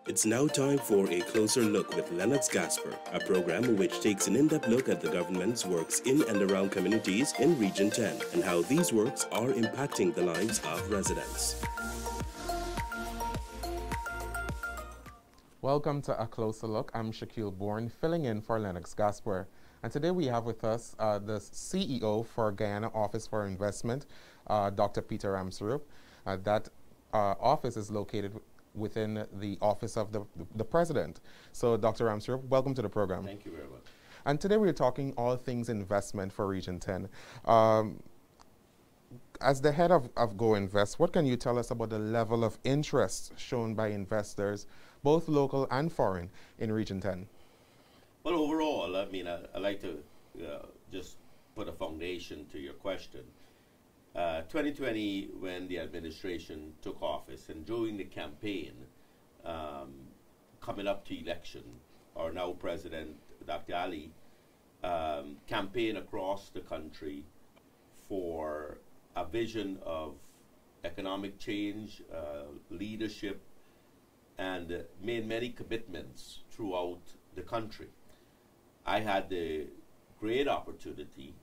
It's now time for a closer look with Lennox Gasper, a program which takes an in-depth look at the government's works in and around communities in Region 10 and how these works are impacting the lives of residents. Welcome to A Closer Look. I'm Shaquille Bourne, filling in for Lennox Gasper. And today we have with us the CEO for Guyana Office for Investment, Dr. Peter Ramsaroop. That office is located within the office of the President. So Dr. Ramsaroop, welcome to the program. Thank you very much. And today we're talking all things investment for Region 10. As the head of Go Invest, what can you tell us about the level of interest shown by investors, both local and foreign, in Region 10? Well, overall, I mean, I like to just put a foundation to your question. 2020, when the administration took office, and during the campaign coming up to election, our now President, Dr. Ali, campaigned across the country for a vision of economic change, leadership, and made many commitments throughout the country. I had the great opportunity,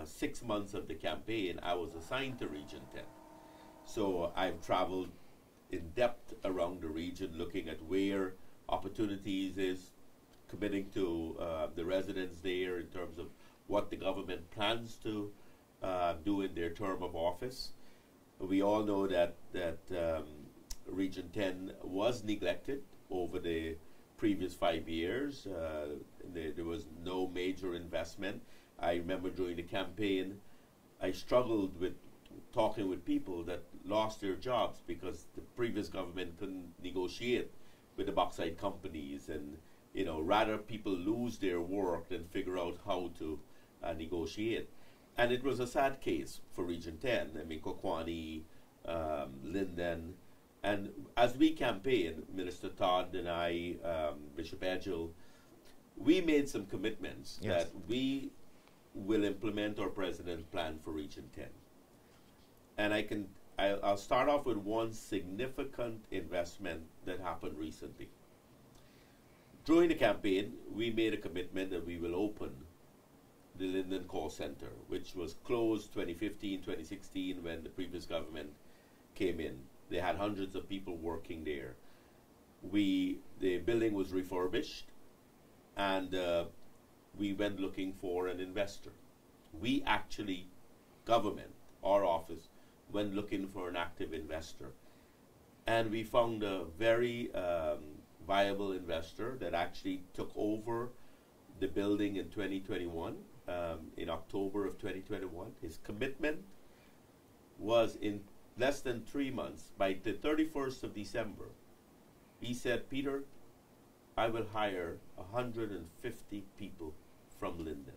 6 months of the campaign, I was assigned to Region 10. So I've traveled in depth around the region, looking at where opportunities is, committing to the residents there in terms of what the government plans to do in their term of office. We all know that Region 10 was neglected over the previous 5 years. There was no major investment. I remember during the campaign, I struggled with talking with people that lost their jobs because the previous government couldn't negotiate with the bauxite companies, and rather people lose their work than figure out how to negotiate. And it was a sad case for Region 10. I mean, Kokwani, Linden, and as we campaigned, Minister Todd and I, Bishop Edgell, we made some commitments that we will implement our President's plan for Region 10. And I'll start off with one significant investment that happened recently. During the campaign, we made a commitment that we will open the Linden call center, which was closed 2015, 2016 when the previous government came in. They had hundreds of people working there. The building was refurbished, and we went looking for an investor. We actually, government, our office, went looking for an active investor. And we found a very viable investor that actually took over the building in 2021, in October of 2021. His commitment was in less than 3 months. By the 31st of December, he said, Peter, I will hire 150 people from Linden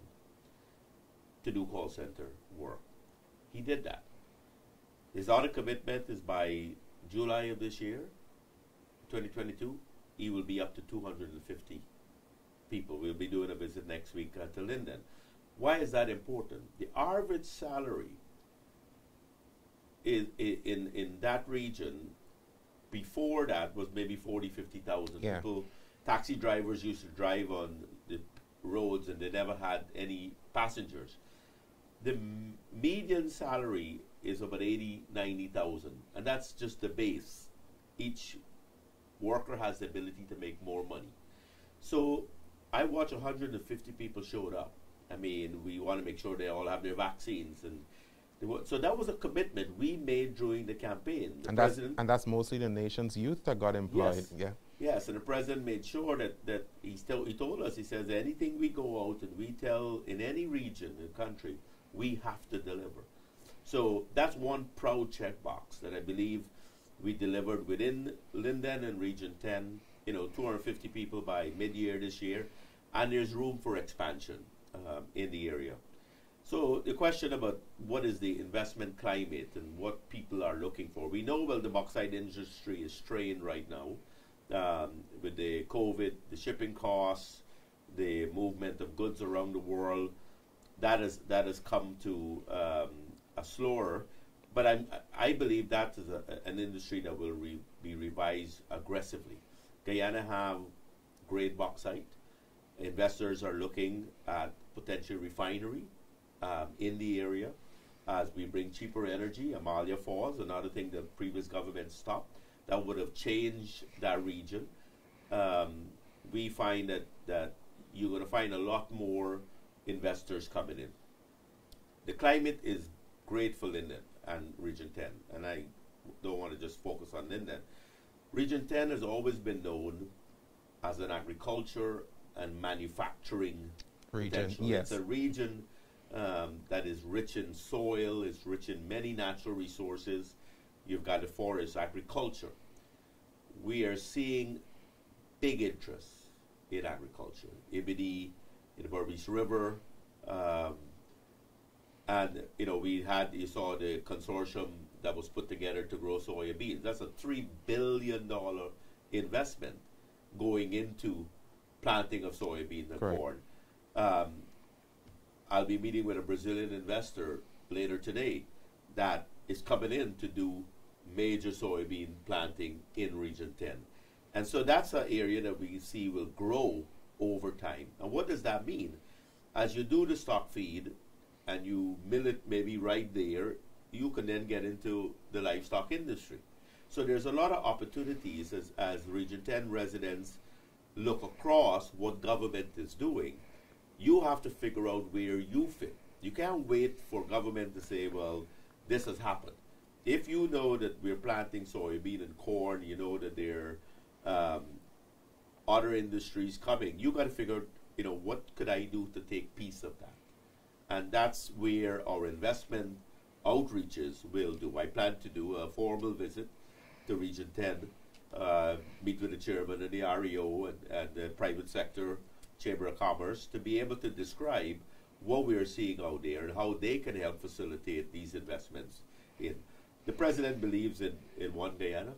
to do call center work. He did that. His other commitment is by July of this year, 2022, he will be up to 250 people. We'll be doing a visit next week to Linden. Why is that important? The average salary is in that region before that was maybe 40, 50,000 people. Taxi drivers used to drive on the roads and they never had any passengers. The median salary is about 80, 90,000, and that's just the base. Each worker has the ability to make more money. So I watched 150 people showed up. I mean, we want to make sure they all have their vaccines, and so that was a commitment we made during the campaign. And that's mostly the nation's youth that got employed. Yes, and the president made sure that he told us, he says, anything we go out and we tell in any region in the country, we have to deliver. So that's one proud checkbox that I believe we delivered within Linden and Region 10, 250 people by mid-year this year, and there's room for expansion in the area. So the question about what is the investment climate and what people are looking for. We know, well, the bauxite industry is strained right now with the COVID, the shipping costs, the movement of goods around the world. That has come to a slower, but I believe that is an industry that will be revised aggressively. Guyana have great bauxite. Investors are looking at potential refinery in the area as we bring cheaper energy. Amalia Falls, another thing the previous government stopped, that would have changed that region. We find that you're going to find a lot more investors coming in. The climate is great for Linden and Region 10, and I don't want to just focus on Linden. Region 10 has always been known as an agriculture and manufacturing region. Potential. Yes. It's a region that is rich in soil, it's rich in many natural resources. You've got the forest, agriculture. We are seeing big interest in agriculture. Ibidi, in the Berbice River, and you saw the consortium that was put together to grow soybeans. That's a $3 billion investment going into planting of soybeans and Correct. corn. I'll be meeting with a Brazilian investor later today that is coming in to do major soybean planting in Region 10. And so that's an area that we see will grow over time. And what does that mean? As you do the stock feed and you mill it maybe right there, you can then get into the livestock industry. So there's a lot of opportunities as Region 10 residents look across what government is doing. You have to figure out where you fit. You can't wait for government to say, well, this has happened. If you know that we're planting soybean and corn, you know that there are other industries coming, you got to figure out, what could I do to take piece of that? And that's where our investment outreaches will do. I plan to do a formal visit to Region 10, meet with the chairman and the REO and the private sector Chamber of Commerce to be able to describe what we are seeing out there and how they can help facilitate these investments in. The president believes in one Guyana.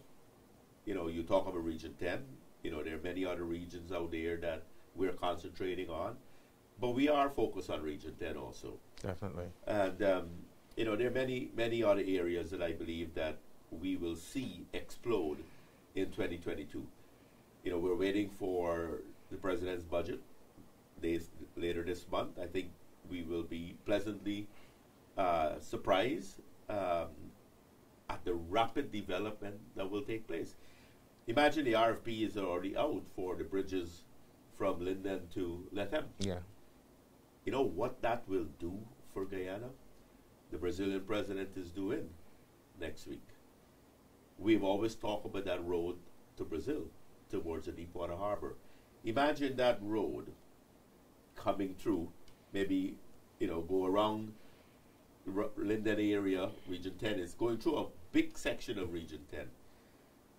You talk about Region 10, there are many other regions out there that we're concentrating on, but we are focused on Region 10 also. Definitely. And, there are many other areas that I believe that we will see explode in 2022. We're waiting for the president's budget later this month. I think we will be pleasantly surprised at the rapid development that will take place. Imagine the RFP is already out for the bridges from Linden to Lethem. Yeah. You know what that will do for Guyana? The Brazilian president is due in next week. We've always talked about that road to Brazil, towards the Deepwater Harbor. Imagine that road coming through, maybe, go around Linden area, Region 10 is going through a big section of Region 10.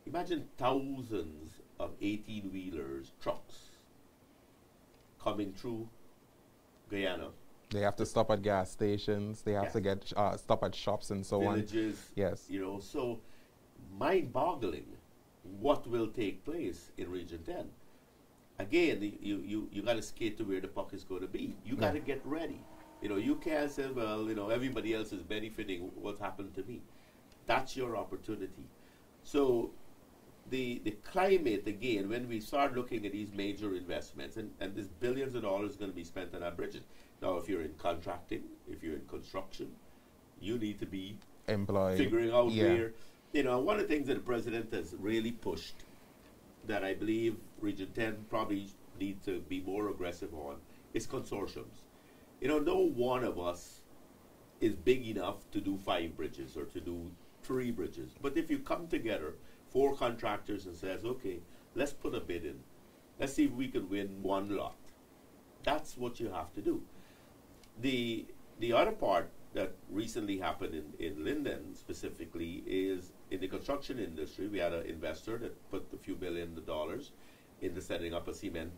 Imagine thousands of 18-wheelers, trucks, coming through Guyana. They have to stop at gas stations. They have to get stop at shops and so Villages, on. Yes. So mind-boggling what will take place in Region 10. Again, you got to skate to where the puck is going to be. You got to get ready. You can't say, well, everybody else is benefiting. What's happened to me? That's your opportunity. So the climate, again, when we start looking at these major investments, and there's billions of dollars going to be spent on our bridges. Now, if you're in contracting, if you're in construction, you need to be employed, figuring out where. One of the things that the president has really pushed that I believe Region 10 probably needs to be more aggressive on is consortiums. No one of us is big enough to do 5 bridges or to do 3 bridges. But if you come together, 4 contractors, and says, okay, let's put a bid in. Let's see if we can win 1 lot. That's what you have to do. The other part that recently happened in Linden specifically is in the construction industry. We had an investor that put a few $1 billion into setting up a cement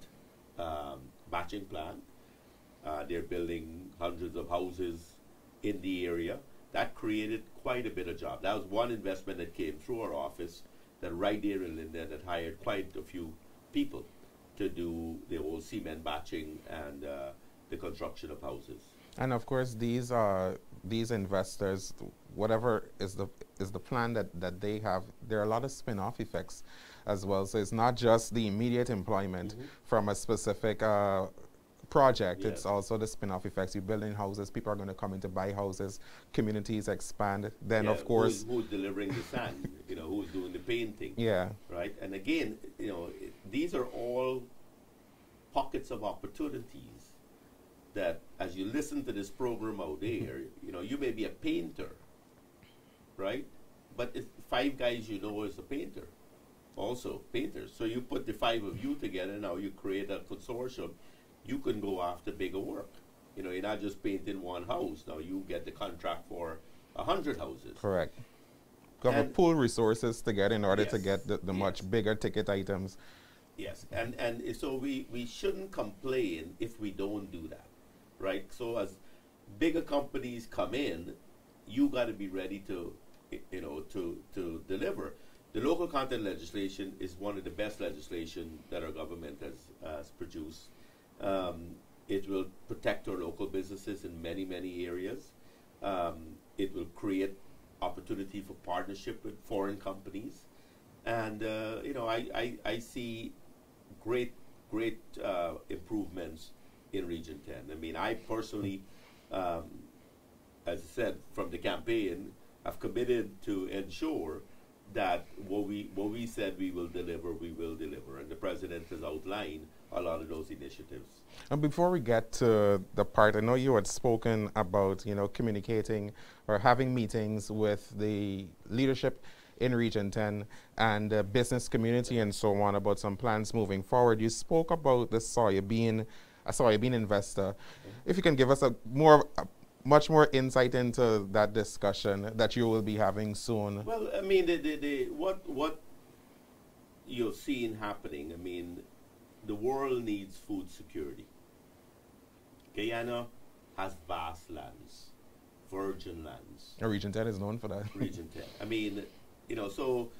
batching plant. They're building hundreds of houses in the area. That created quite a bit of job. That was one investment that came through our office that right there in Linden that hired quite a few people to do the whole cement batching and the construction of houses. And of course, these investors, whatever is the plan that they have, there are a lot of spin-off effects as well. So it's not just the immediate employment from a specific project. Yes. It's also the spin-off effects. You're building houses, people are going to come in to buy houses, communities expand. Then, Yeah, of course, who's delivering the sand, who's doing the painting, yeah, right? And again, these are all pockets of opportunities that, as you listen to this program out there, you may be a painter, right? But it's 5 guys is a painter, also painters. So you put the 5 of you together, now you create a consortium. You can go after bigger work. You're not just painting one house. Now you get the contract for 100 houses. correct. Got to pool resources together in order to Yes, get the much bigger ticket items. Yes, and so we shouldn't complain if we don't do that, right? So as bigger companies come in, you got to be ready to deliver. The local content legislation is one of the best legislation that our government has produced. It will protect our local businesses in many, many areas. It will create opportunity for partnership with foreign companies. And, I see great improvements in Region 10. I mean, I personally, as I said, from the campaign, I've committed to ensure that what we said we will deliver, and the president has outlined a lot of those initiatives. And before we get to the part, I know you had spoken about, communicating or having meetings with the leadership in Region 10 and the business community and so on about some plans moving forward. You spoke about the soybean investor. If you can give us much more insight into that discussion that you will be having soon. Well, I mean, what you're seeing happening, I mean, the world needs food security. Guyana has vast lands, virgin lands. Region 10 is known for that. Region 10. I mean, so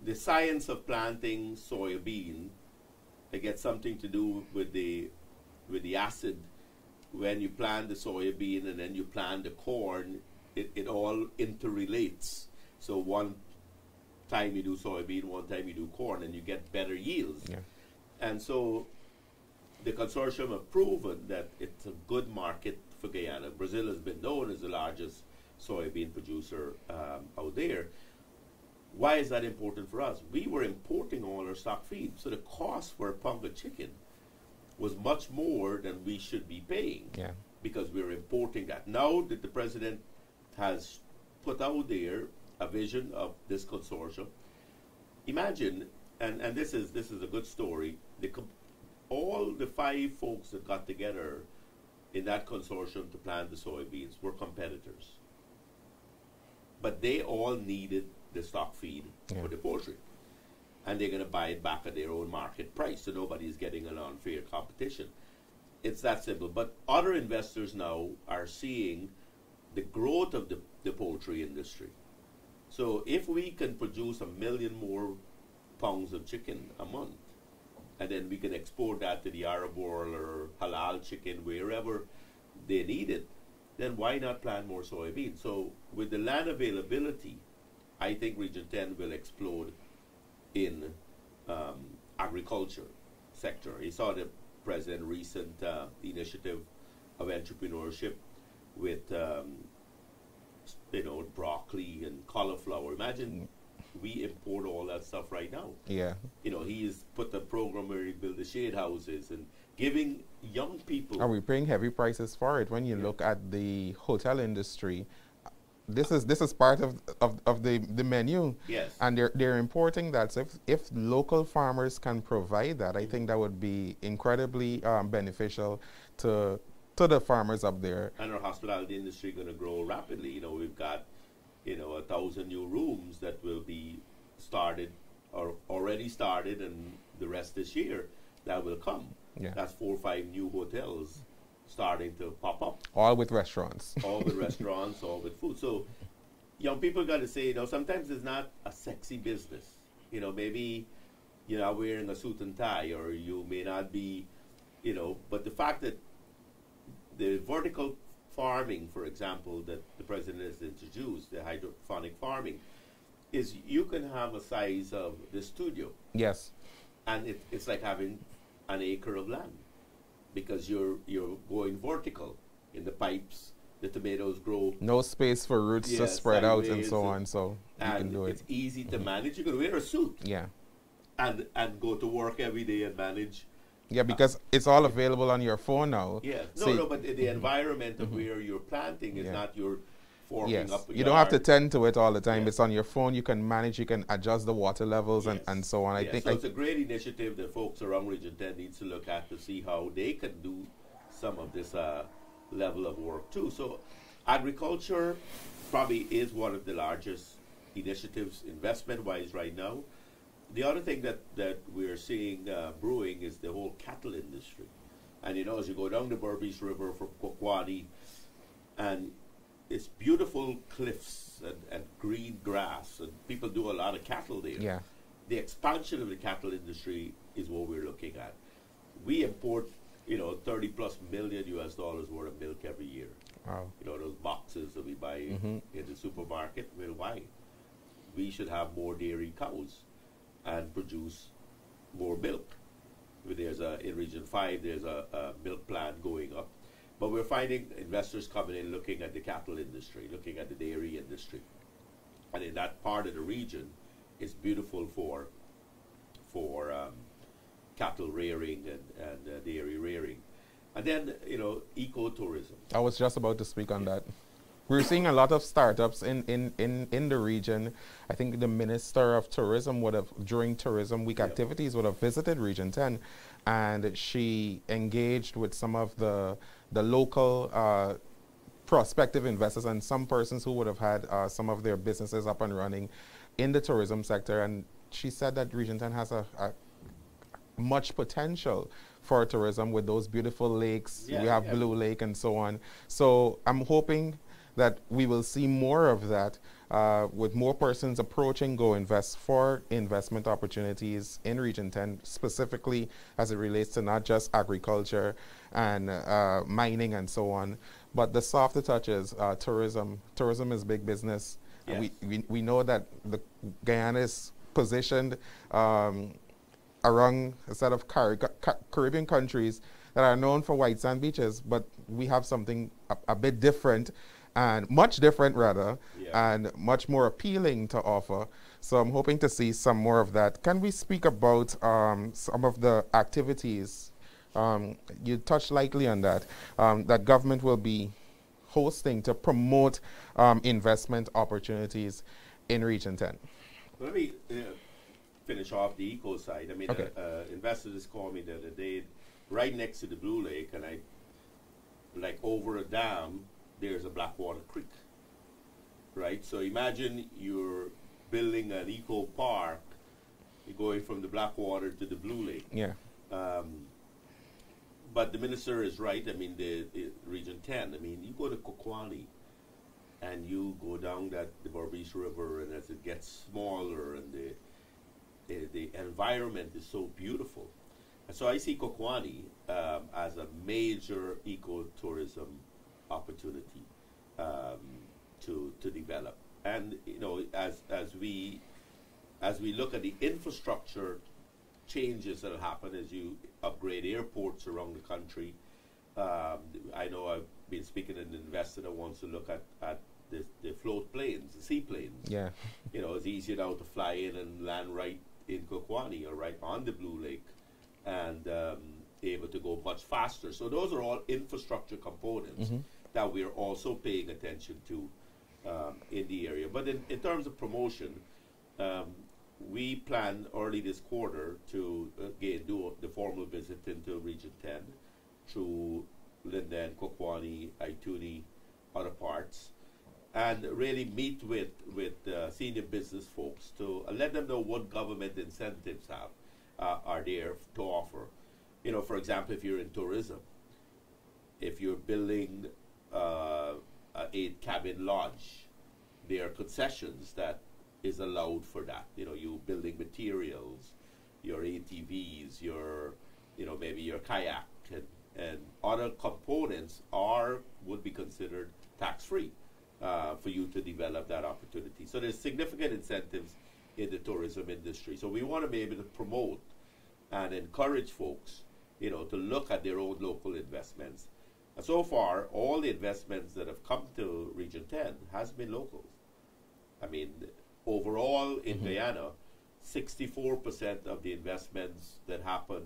the science of planting soybean, it gets something to do with the acid. When you plant the soybean and then you plant the corn, it all interrelates. So one time you do soybean, one time you do corn, and you get better yields. Yeah. And so the consortium have proven that it's a good market for Guyana. Brazil has been known as the largest soybean producer out there. Why is that important for us? We were importing all our stock feed, so the cost for a pound of chicken was much more than we should be paying, because we're importing that. Now that the president has put out there a vision of this consortium, imagine, and this is a good story, all the 5 folks that got together in that consortium to plant the soybeans were competitors. But they all needed the stock feed for the poultry. And they're going to buy it back at their own market price, so nobody's getting an unfair competition. It's that simple. But other investors now are seeing the growth of the poultry industry. So if we can produce 1 million more pounds of chicken a month, and then we can export that to the Arab world or halal chicken, wherever they need it, then why not plant more soybean? So with the land availability, I think Region 10 will explode in agriculture sector. You saw the president's recent initiative of entrepreneurship with broccoli and cauliflower. Imagine we import all that stuff right now. Yeah. He's put the program where he built the shade houses and giving young people. Are we paying heavy prices for it? When you look at the hotel industry, this is part of the menu. Yes. And they're importing that. So if local farmers can provide that, I think that would be incredibly beneficial to the farmers up there. And our hospitality industry going to grow rapidly. We've got 1,000 new rooms that will be started or already started, and the rest this year that will come. Yeah. That's 4 or 5 new hotels starting to pop up. All with restaurants. All with restaurants, all with food. So young people got to say, sometimes it's not a sexy business. Maybe you're not wearing a suit and tie, or you may not be, but the fact that the vertical farming, for example, that the president has introduced, the hydroponic farming, is you can have a size of the studio, Yes. and it's like having an acre of land because you're going vertical in the pipes. The tomatoes grow. No space for roots to spread out and so on, so you and can do it. it's easy to manage. You can wear a suit Yeah. and go to work every day and manage. Yeah, because it's all available on your phone now. Yeah, So but the environment of where you're planting is not your forking yes, up. A you don't have to yard. tend to it all the time. Yeah. It's on your phone. You can manage. You can adjust the water levels Yes. and so on. I Yeah, think. so it's a great initiative that folks around Region 10 needs to look at to see how they can do some of this level of work too. So agriculture probably is one of the largest initiatives investment-wise right now. The other thing that we're seeing brewing is the whole cattle industry. And you know, as you go down the Berbice River from Kokwani, and it's beautiful cliffs and green grass, and people do a lot of cattle there. Yeah. The expansion of the cattle industry is what we're looking at. We import, 30 plus million US dollars worth of milk every year. Wow. Those boxes that we buy in the supermarket. Well, why? We should have more dairy cows and produce more milk. In Region 5, there's a milk plant going up. But we're finding investors coming in looking at the cattle industry, looking at the dairy industry. And in that part of the region, it's beautiful for cattle rearing and dairy rearing. And then, ecotourism. I was just about to speak on that. We're seeing a lot of startups in the region. I think the Minister of Tourism during Tourism Week activities, would have visited Region 10, and she engaged with some of the local prospective investors and some persons who would have had some of their businesses up and running in the tourism sector. And she said that Region 10 has a much potential for tourism with those beautiful lakes. We have Blue Lake and so on. So I'm hoping that we will see more of that with more persons approaching Go Invest for investment opportunities in Region 10, specifically as it relates to not just agriculture and mining and so on, but the softer touches, tourism. Tourism is big business. Yes. We know that Guyana is positioned around a set of Caribbean countries that are known for white sand beaches, but we have something a bit different, and much different rather, and much more appealing to offer. So I'm hoping to see some more of that. Can we speak about some of the activities? You touched lightly on that, that government will be hosting to promote investment opportunities in Region 10. Let me finish off the eco side. I mean, Okay. investors called me the other day, right next to the Blue Lake, and like over a dam, there's a Blackwater Creek, right? So imagine you're building an eco park, you're going from the Blackwater to the Blue Lake. Yeah. But the minister is right. I mean, the Region 10, I mean, you go to Kokwani, and you go down the Berbice River, and as it gets smaller, and the environment is so beautiful. And so I see Kokwani as a major ecotourism opportunity to develop. And as we look at the infrastructure changes that will happen as you upgrade airports around the country, I know I've been speaking to an investor that wants to look at the float planes, the seaplanes. Yeah. It's easier now to fly in and land right in Kokwani or right on the Blue Lake, and able to go much faster. So those are all infrastructure components that we're also paying attention to in the area. But in terms of promotion, we plan early this quarter to again do the formal visit into Region 10 through Linden, Kokwani, Aituni, other parts, and really meet with senior business folks to let them know what government incentives are there to offer. For example, if you're in tourism, if you're building a 8-cabin lodge, there are concessions that is allowed for that. You building materials, your ATVs, your maybe your kayak and other components would be considered tax-free. for you to develop that opportunity. So there's significant incentives in the tourism industry. So we want to be able to promote and encourage folks, to look at their own local investments. And so far, all the investments that have come to Region 10 has been locals. I mean, overall in Guyana, 64% of the investments that happened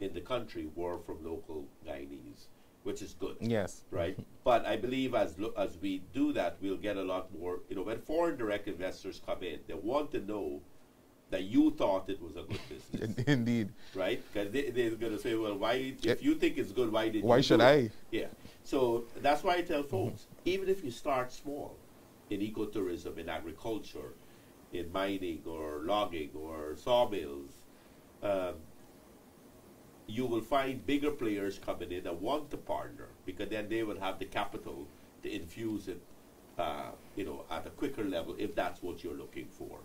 in the country were from local Guyanese, which is good. Yes. Right? But I believe as we do that, we'll get a lot more, when foreign direct investors come in, they want to know that you thought it was a good business. Indeed. Right? Because they're going to say, well, why, if you think it's good, why did you Why should do it? I? Yeah. So that's why I tell folks, even if you start small in ecotourism, in agriculture, in mining or logging or sawmills, you will find bigger players coming in that want to partner, because then they will have the capital to infuse it, at a quicker level if that's what you're looking for.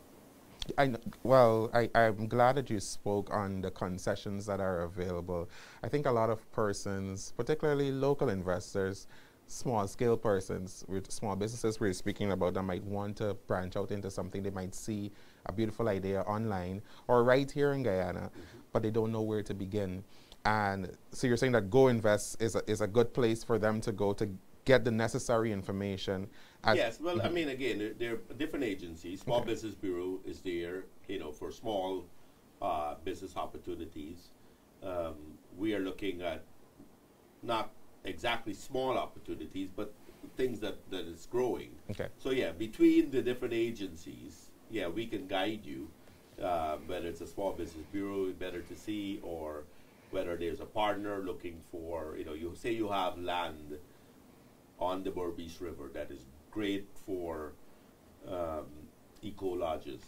I'm glad that you spoke on the concessions that are available. I think a lot of persons, particularly local investors, small-scale persons with small businesses we're speaking about, that might want to branch out into something. They might see a beautiful idea online or right here in Guyana, but they don't know where to begin. And so you're saying that Go Invest is a good place for them to go to get the necessary information. Yes, well, I mean, again, there are different agencies. Small Business Bureau is there, for small business opportunities. We are looking at not exactly small opportunities, but things that is growing. Okay. So yeah, between the different agencies, we can guide you, whether it's a Small Business Bureau, better to see, or whether there's a partner looking for, you say you have land on the Berbice River that is great for eco-lodges.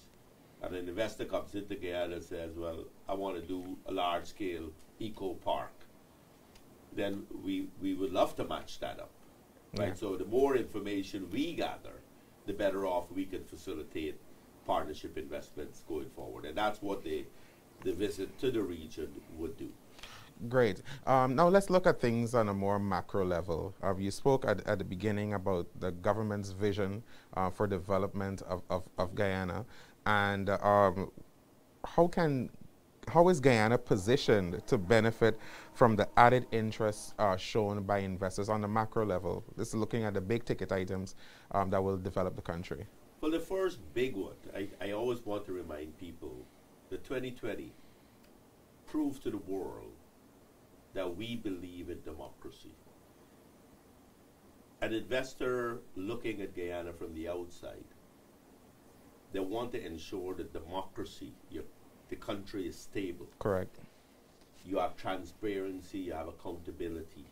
And an investor comes into Guyana and says, well, I want to do a large-scale eco-park. Then we would love to match that up. Right? Yeah. So the more information we gather, the better off we can facilitate partnership investments going forward. And that's what the visit to the region would do. Great. Now let's look at things on a more macro level. You spoke at the beginning about the government's vision for development of Guyana, and how is Guyana positioned to benefit from the added interest shown by investors on the macro level? This is looking at the big ticket items that will develop the country. Well, the first big one, I always want to remind people, the 2020 proved to the world that we believe in democracy. An investor looking at Guyana from the outside, they want to ensure that democracy, the country is stable. Correct. You have transparency, you have accountability.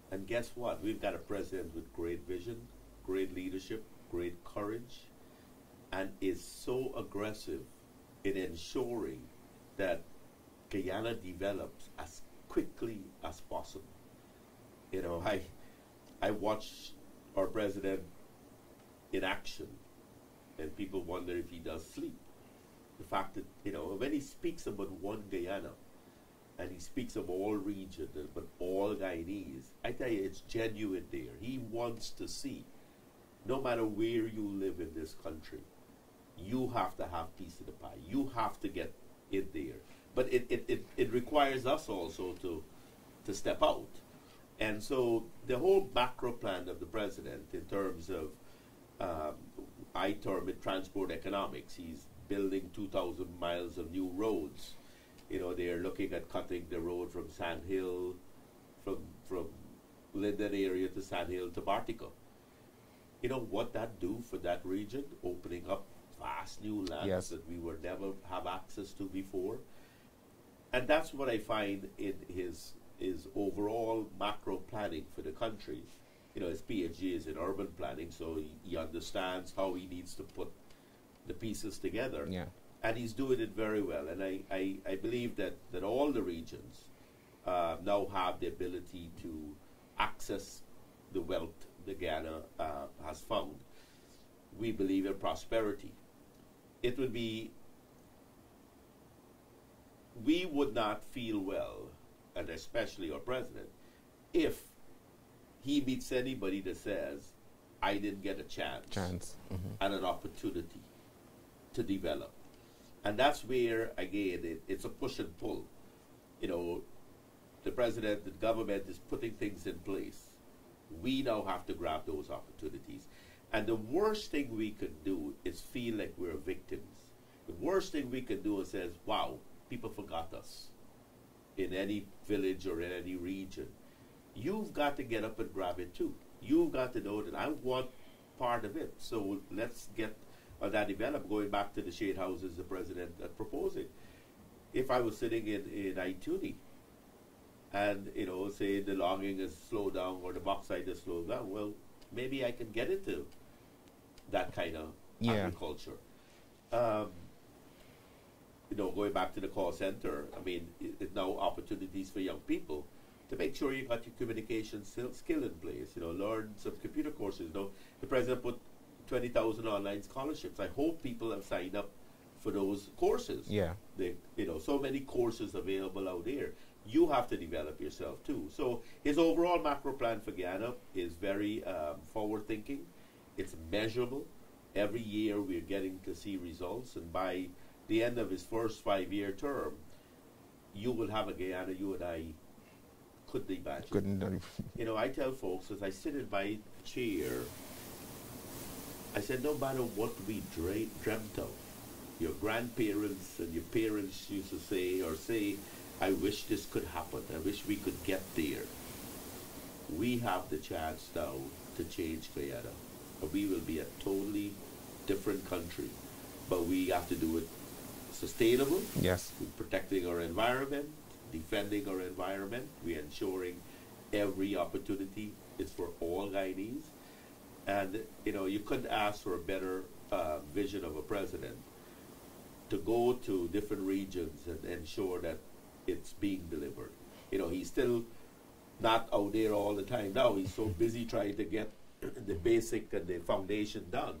And guess what? We've got a president with great vision, great leadership, great courage, and is so aggressive in ensuring that Guyana develops as quickly as possible. I watch our president in action, and people wonder if he does sleep. The fact that, when he speaks about one Guyana, and he speaks of all regions, but all Guyanese, I tell you, it's genuine there. He wants to see, no matter where you live in this country, you have to have piece of the pie. You have to get in there. But it requires us also to step out. And so the whole macro plan of the president in terms of, I term it transport economics. He's building 2,000 miles of new roads. They're looking at cutting the road from Sand Hill, from Linden area to Sand Hill to Bartica. You know what that do for that region? Opening up vast new lands that we would never have access to before. And that's what I find in his overall macro planning for the country. His PhD is in urban planning, so he understands how he needs to put the pieces together. Yeah. And he's doing it very well. And I believe that all the regions now have the ability to access the wealth that Guyana has found. We believe in prosperity. We would not feel well, and especially our president, if he meets anybody that says I didn't get a chance. And an opportunity to develop. And that's where, again, it's a push and pull. You know, the president, the government is putting things in place. We now have to grab those opportunities. And the worst thing we could do is feel like we're victims. The worst thing we could do is say, wow, people forgot us in any village or in any region. You've got to get up and grab it too. You've got to know that I want part of it. So let's get that developed. Going back to the shade houses the president proposing. If I was sitting in Ituni and, you know, say the logging is slowed down or the bauxite is slowed down, well, maybe I can get into that kind of agriculture. You know, going back to the call center, I mean, it's now opportunities for young people to make sure you got your communication skill in place. You know, learn some computer courses. You know, the president put 20,000 online scholarships. I hope people have signed up for those courses. Yeah. You know, so many courses available out there. You have to develop yourself too. So his overall macro plan for Guyana is very forward-thinking. It's measurable. Every year we're getting to see results, and by the end of his first 5-year term, you will have a Guyana you and I couldn't imagine. You know, I tell folks, as I sit in my chair, I said, no matter what we dreamt of, your grandparents and your parents used to say, I wish this could happen. I wish we could get there. We have the chance now to change Guyana. We will be a totally different country, but we have to do it sustainable. Yes. We're protecting our environment, defending our environment. We're ensuring every opportunity is for all Guyanese. And, you know, you couldn't ask for a better vision of a president to go to different regions and ensure that it's being delivered. You know, he's still not out there all the time now. He's so busy trying to get the basic and the foundation done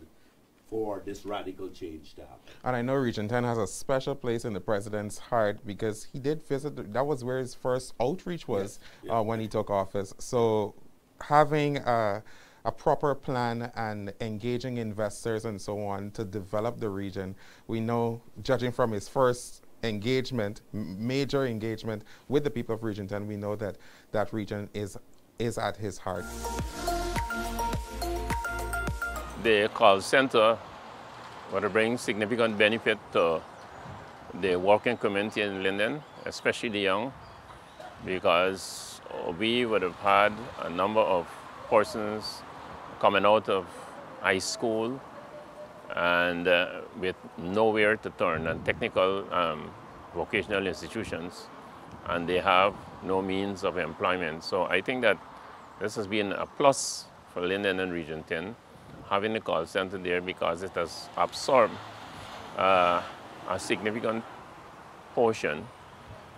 for this radical change to happen. And I know Region 10 has a special place in the president's heart because he did visit, that was where his first outreach was when he took office. So having a proper plan and engaging investors and so on to develop the region, we know, judging from his first engagement, major engagement with the people of Region 10, we know that that region is at his heart. The call center would bring significant benefit to the working community in Linden, especially the young, because we would have had a number of persons coming out of high school and with nowhere to turn, and technical vocational institutions, and they have no means of employment. So I think that this has been a plus for Linden and Region 10, having the call center there, because it has absorbed a significant portion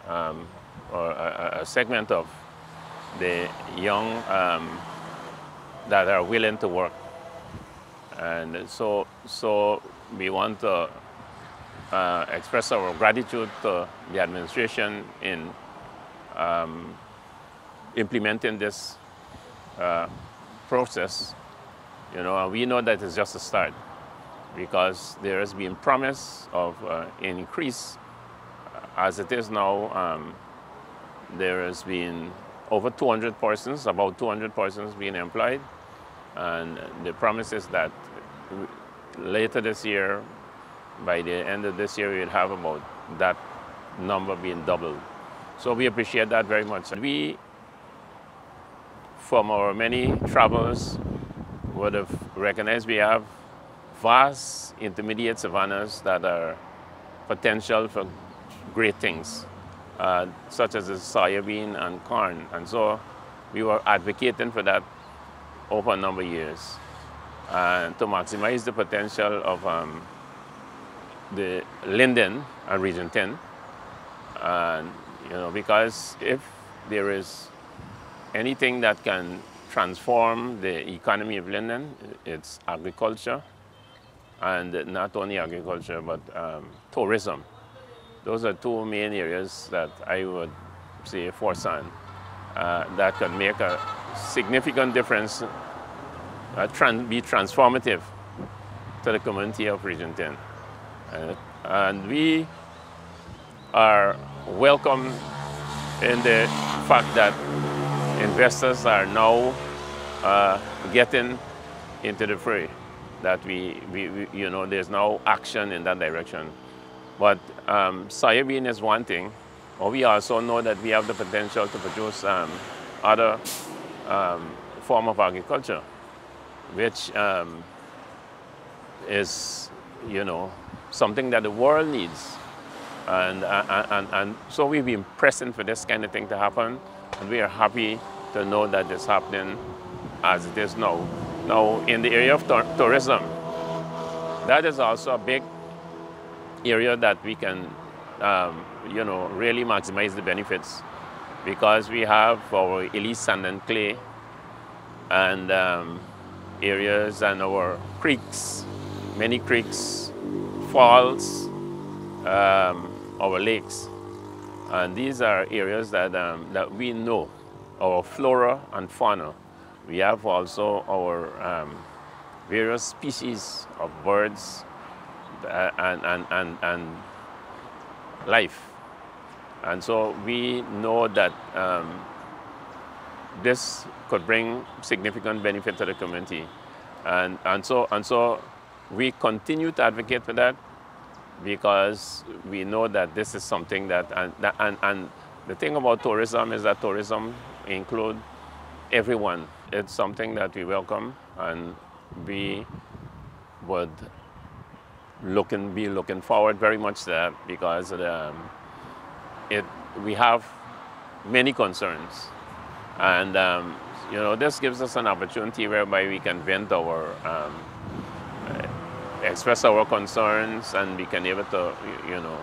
or a segment of the young that are willing to work. And so we want to express our gratitude to the administration in implementing this process. You know, we know that it's just a start, because there has been promise of an increase. As it is now, there has been over 200 persons, about 200 persons being employed, and the promise is that later this year, by the end of this year, we'll have about that number being doubled. So we appreciate that very much. We, from our many travels, would have recognized we have vast intermediate savannas that are potential for great things, such as the soybean and corn. And so we were advocating for that over a number of years, to maximize the potential of the Linden and Region 10. And, you know, because if there is anything that can transform the economy of Linden, it's agriculture, and not only agriculture, but tourism. Those are two main areas that I would say force on that can make a significant difference be transformative to the community of Region 10. And we are welcome in the fact that investors are now getting into the fray, that you know, there's now action in that direction. But soybean is one thing, but we also know that we have the potential to produce other form of agriculture, which is, you know, something that the world needs. And so we've been pressing for this kind of thing to happen, and we are happy to know that it's happening as it is now. Now, in the area of tourism, that is also a big area that we can, you know, really maximize the benefits, because we have our elite sand and clay and areas, and our creeks, many creeks, falls, our lakes, and these are areas that that we know our flora and fauna. We have also our various species of birds and life, and so we know that this could bring significant benefit to the community, and so we continue to advocate for that, because we know that this is something that, and the thing about tourism is that tourism includes everyone. It's something that we welcome, and we would be looking forward very much to that, because we have many concerns, and you know, this gives us an opportunity whereby we can vent our express our concerns, and we can able to, you know,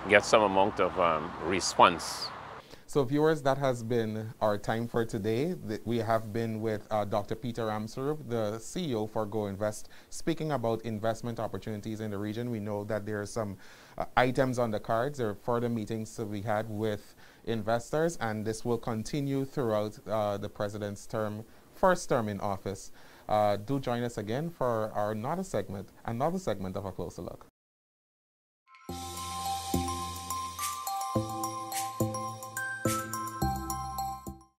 get some amount of response. So viewers, that has been our time for today. We have been with Dr. Peter Ramsaroop, the CEO for Go Invest, speaking about investment opportunities in the region. We know that there are some items on the cards. There are further meetings to be had with investors, and this will continue throughout the president's first term in office. Do join us again for our another segment of A Closer Look.